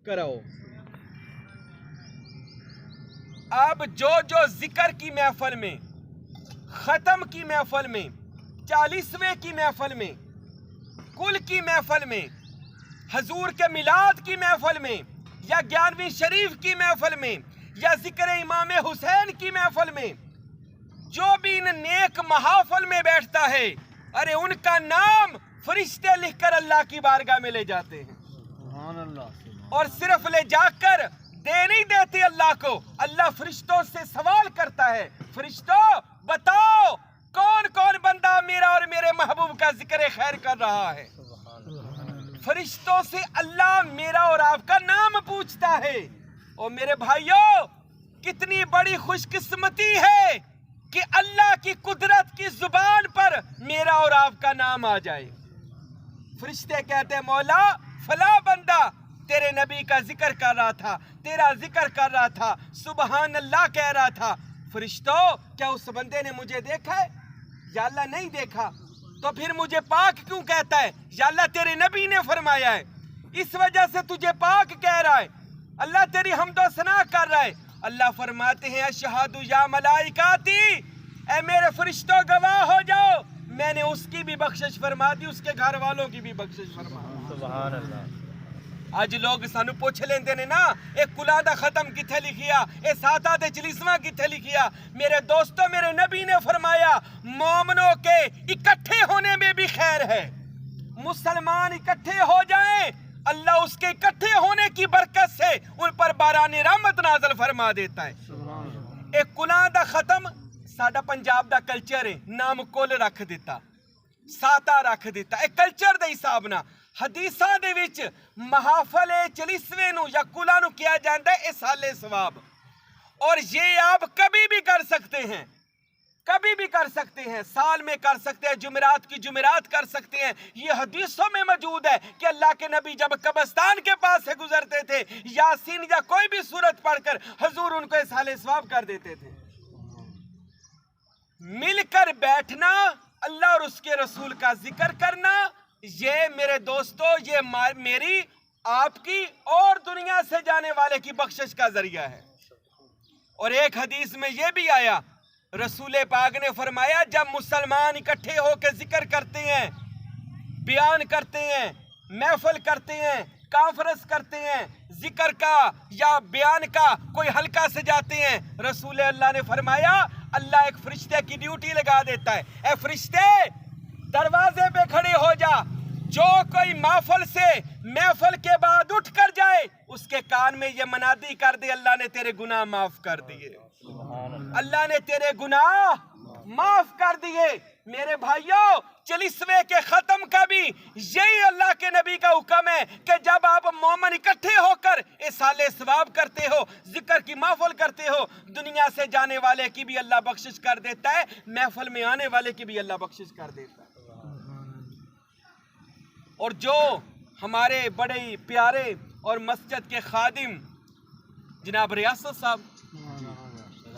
कराओ। अब जो जिक्र की महफिल में, ख़त्म की महफिल में, 40वें की महफिल में, कुल की महफिल में, हजूर के मिलाद की महफिल में, या 11वीं शरीफ की महफिल में, या जिक्र इमाम हुसैन की महफिल में, जो भी इन नेक महाफिल में बैठता है, अरे उनका नाम फरिश्ते लिखकर अल्लाह की बारगाह में ले जाते हैं। सुभान अल्लाह। और सिर्फ ले जाकर दे नहीं देते अल्लाह को, अल्लाह फरिश्तों से सवाल करता है, फरिश्तों बताओ कौन कौन बंदा मेरा और मेरे महबूब का जिक्र खैर कर रहा है। फरिश्तों से अल्लाह मेरा और आपका नाम पूछता है। और मेरे भाइयों, कितनी बड़ी खुशकिस्मती है कि अल्लाह की कुदरत की जुबान पर मेरा और आपका नाम आ जाए। फरिश्ते कहते हैं, मौला फला बंदा तेरे नबी का जिक्र कर रहा था, तेरा जिक्र कर रहा था, सुबहान अल्लाह कह रहा था। फरिश्तों, क्या उस बंदे ने मुझे देखा है? या अल्लाह नहीं देखा। तो फिर मुझे पाक क्यों कहता है? या अल्लाह तेरे नबी ने फरमाया है, इस वजह से तुझे पाक कह रहा है। अल्लाह तेरी हमदो सना कर रहा है। अल्लाह फरमाते हैं, अशहदु या मलाइकाती, ऐ मेरे फरिश्तों गवाह हो जाओ, मैंने उसकी भी बख्शिश फरमा दी, उसके घर वालों की भी बख्शिश फरमा दी। सुभान अल्लाह। अज लोग सानू पुछ लेंदे ने ना, एक कुला दा खत्म किथे लिखिया, ए साता दे जलिसवा किथे लिखिया। मेरे दोस्तों, मेरे नबी ने फरमाया, मोमनों के इकट्ठे होने में भी खैर है। मुसलमान इकट्ठे हो जाएं, अल्लाह उसके इकट्ठे होने की बरकत से उन पर बाराने रहमत नाज़िल फरमा देता है। एक कुला दा खत्म साडा पंजाब दा कल्चर है, नाम कुल रख दिता, साता रख दिता, एक कल्चर दे हिसाब ना। हदीसां दे विच महाफल चलिसवे नू या कुला नू किया जाता है साले सवाब। और ये आप कभी भी कर सकते हैं, कभी भी कर सकते हैं, साल में कर सकते हैं, जुमेरात की जुमेरात कर सकते हैं। ये हदीसों में मौजूद है कि अल्लाह के नबी जब कब्रिस्तान के पास से गुजरते थे, यासीन या कोई भी सूरत पढ़कर हजूर उनको साले सवाब कर देते थे। मिलकर बैठना, अल्लाह और उसके रसूल का जिक्र करना, ये मेरे दोस्तों, ये मेरी आपकी और दुनिया से जाने वाले की बख्शिश का जरिया है। और एक हदीस में ये भी आया, रसूल पाक ने फरमाया, जब मुसलमान इकट्ठे होकर जिक्र करते हैं, बयान करते हैं, महफिल करते हैं, कॉन्फ्रेंस करते हैं, जिक्र का या बयान का कोई हल्का से जाते हैं, रसूल अल्लाह ने फरमाया, अल्लाह एक फरिश्ते की ड्यूटी लगा देता है, ए फरिश्ते दरवाजे पे खड़े हो जा, जो कोई महफिल के बाद उठ कर जाए, उसके कान में ये मनादी कर दे, अल्लाह ने तेरे गुनाह माफ कर दिए, अल्लाह ने तेरे गुनाह माफ कर दिए। मेरे भाइयों, 40वें के खत्म का भी यही अल्लाह के नबी का हुक्म है कि जब आप मोमन इकट्ठे होकर इस साले सवाब करते हो, जिक्र की महफिल करते हो, दुनिया से जाने वाले की भी अल्लाह बख्शिश कर देता है, महफिल में आने वाले की भी अल्लाह बख्शिश कर देता है। और जो हमारे बड़े प्यारे और मस्जिद के खादिम जनाब रियासत साहब,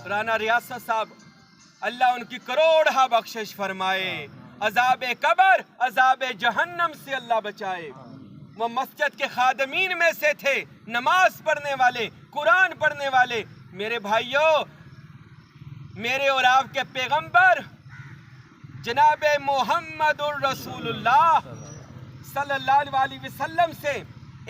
राना रियासत साहब, अल्लाह उनकी करोड़ बख्शिश फरमाए, अजाब कब्र अजाब जहन्नम से अल्लाह बचाए। वो मस्जिद के खादमीन में से थे, नमाज पढ़ने वाले, कुरान पढ़ने वाले। मेरे भाइयों, मेरे और आपके पैगंबर जनाब मोहम्मदुर रसूलुल्लाह सल्लल्लाहु अलैहि वसल्लम से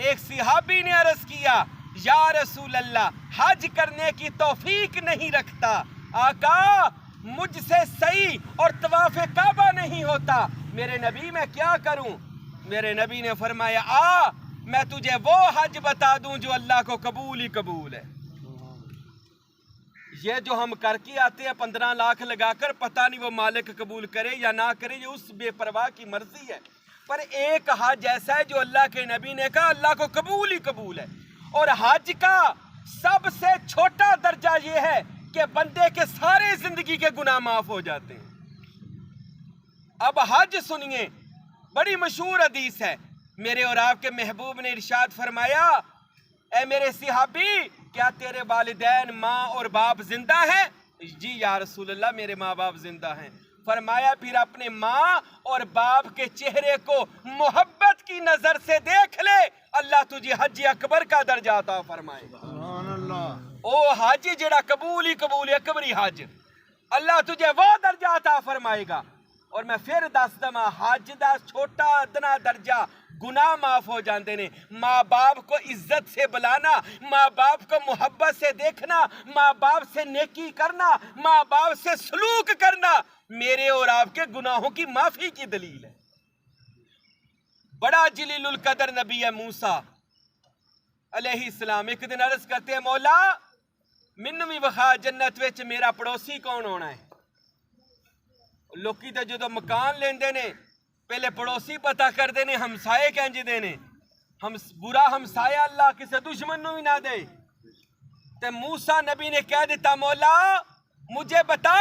एक सहाबी ने अर्ज किया, या रसूल अल्लाह, हज करने की तौफीक नहीं रखता, आका मुझसे सही और तवाफ़े काबा नहीं होता, मेरे नबी मैं क्या करूं? मेरे नबी ने फरमाया, आ मैं तुझे वो हज बता दूं जो अल्लाह को कबूल ही कबूल है। ये जो हम करके आते हैं 15 लाख लगाकर, पता नहीं वो मालिक कबूल करे या ना करे, ये उस बेपरवाह की मर्जी है। पर एक हज ऐसा है जो अल्लाह के नबी ने कहा अल्लाह को कबूल ही कबूल है। और हज का सबसे छोटा दर्जा ये है कि बंदे के सारे जिंदगी के गुनाह माफ हो जाते हैं। अब हज सुनिए, बड़ी मशहूर हदीस है, मेरे और आपके महबूब ने इरशाद फरमाया, ए मेरे सहाबी, क्या तेरे वालिदैन माँ और बाप जिंदा हैं? जी या रसूल अल्लाह, मेरे माँ बाप जिंदा हैं। فرمایا پھر اپنے ماں اور باپ کے چہرے کو محبت کی نظر سے دیکھ لے، اللہ تجھے حج اکبر کا درجہ عطا فرمائے گا۔ سبحان اللہ۔ او حج جڑا قبول ہی قبول اکبری حج، اللہ تجھے وہ درجہ عطا فرمائے گا۔ اور میں پھر دس دما حج دا چھوٹا ادنا درجہ گناہ معاف ہو جاندے نے۔ ماں باپ کو عزت سے بلانا، ماں باپ کو محبت سے دیکھنا، ماں باپ سے نیکی کرنا، ماں باپ سے سلوک کرنا میرے اور آپ کے گناہوں کی معافی کی دلیل ہے۔ بڑا جلیل القدر نبی ہے موسیٰ علیہ السلام، ایک دن عرض کرتے ہیں مولا مینوں وی وکھا جنت وچ میرا پڑوسی کون ہونا ہے۔ لوکی تے جدو مکان لیندے نے پہلے پڑوسی پتہ کردے نے ہمسائے کینج دے نے، برا ہمسایہ اللہ کسے دشمن نو ہی نہ دے۔ تے موسیٰ نبی نے کہہ دیتا مولا مجھے بتا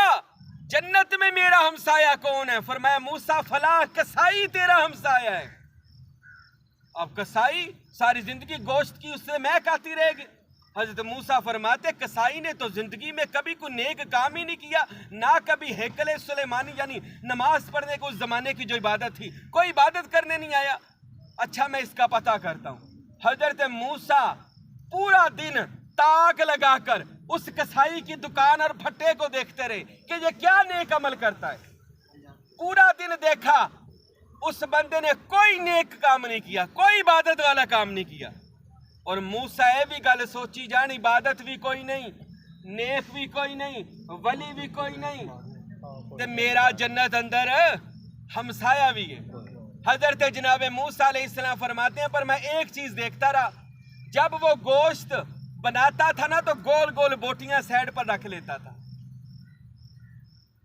جنت میں میرا ہمسایہ کون ہے؟ فرمایا موسیٰ فلاں کسائی تیرا ہمسایہ ہے۔ اب کسائی ساری زندگی گوشت کی اس سے محک آتی رہے گی۔ حضرت موسیٰ فرماتے کسائی نے تو زندگی میں کبھی کوئی نیک کام ہی نہیں کیا، نہ کبھی ہیکل سلیمانی یعنی نماز پڑھنے کو اس زمانے کی جو عبادت تھی کوئی عبادت کرنے نہیں آیا۔ اچھا میں اس کا پتہ کرتا ہوں۔ حضرت موسیٰ پورا دن تاک لگا کر اس کسائی کی دکان اور بھٹے کو دیکھتے رہے کہ یہ کیا نیک عمل کرتا ہے۔ پورا دن دیکھا اس بندے نے کوئی نیک کام نہیں کیا، کوئی عبادت والا کام نہیں کیا۔ اور موسیٰ بھی گل سوچی جان عبادت بھی کوئی نہیں، نیک بھی کوئی نہیں، ولی بھی کوئی نہیں، تے میرا جنت اندر ہمسایہ بھی ہے۔ حضرت جناب موسیٰ علیہ السلام فرماتے ہیں پر میں ایک چیز دیکھتا رہا، جب وہ گوشت بناتا تھا نا تو گول گول بوٹیاں سائڈ پر رکھ لیتا تھا۔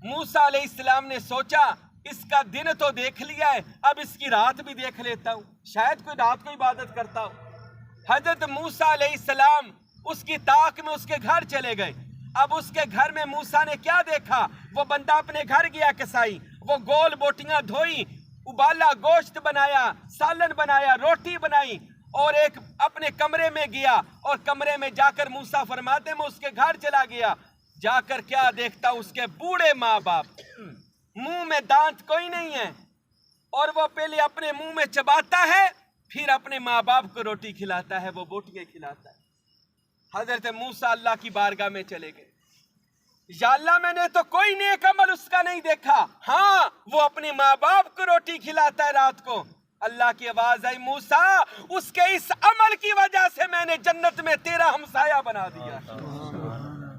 موسیٰ علیہ السلام نے سوچا اس کا دن تو دیکھ لیا ہے، اب اس کی رات بھی دیکھ لیتا ہوں، شاید کوئی رات کو عبادت کرتا ہو۔ حضرت موسیٰ علیہ السلام اس کی طاق میں اس کے گھر چلے گئے۔ اب اس کے گھر میں موسیٰ نے کیا دیکھا؟ وہ بندہ اپنے گھر گیا کسائی، وہ گول بوٹیاں دھوئی، ابالا گوشت بنایا، سالن بنایا، روٹی بنائی، اور ایک اپنے کمرے میں گیا اور کمرے میں جا کر موسیٰ فرماتے میں اس کے گھر چلا گیا، جا کر کیا دیکھتا ہوں اس کے بوڑھے ماں باپ، منہ میں دانت کوئی نہیں ہے، اور وہ پہلے اپنے منہ میں چباتا ہے پھر اپنے ماں باپ کو روٹی کھلاتا ہے، وہ بوٹیاں کھلاتا ہے۔ حضرت موسیٰ اللہ کی بارگاہ میں چلے گئے، یا اللہ میں نے تو کوئی نیک عمل اس کا نہیں دیکھا، ہاں وہ اپنے ماں باپ کو روٹی کھلاتا ہے رات کو۔ اللہ کی آواز آئی موسیٰ اس کے اس عمل کی وجہ سے میں نے جنت میں تیرا ہمسایہ بنا دیا۔